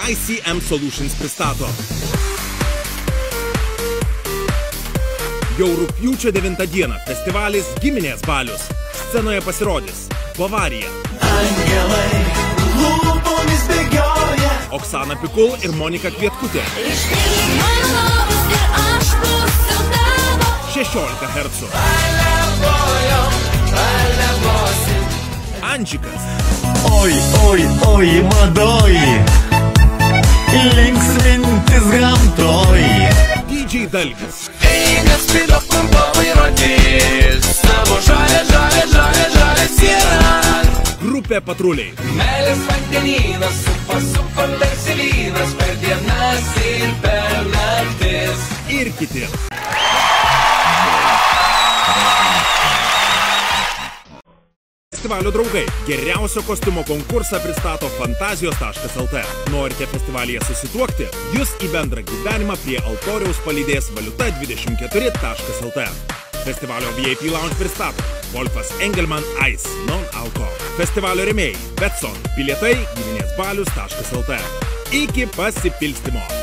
ICM Solutions pristato. Jau rugpjūčio 9 dieną festivalis Giminės balius. Scenoje pasirodys Bavarija, Angelai lūpomis bėgioja, Oksana Pikul ir Monika Kvietkutė. 16 hercų. Andžikas. oi, oi, oi, madoj, linksmintis gamtoj. DJ Dalgis. Eigas spėdo kumpo vairuotis, savo žalę sieną. Grupė Patruliai. Meilės vandenynas, supa verselynas, per dienas ir per naktis. Ir kiti. Festivalio draugai. Geriausio kostiumo konkursą pristato fantazijos.lt. Norite festivalyje susituokti? Jūs į bendrą gyvenimą prie altoriaus palydės valiuta24.lt. Festivalio VIP Lounge pristato Wolfas Engelman Ice Non-Alko. Festivalio rėmėjai Betson. Bilietai giminėsbalius.lt. Iki pasipilstymo.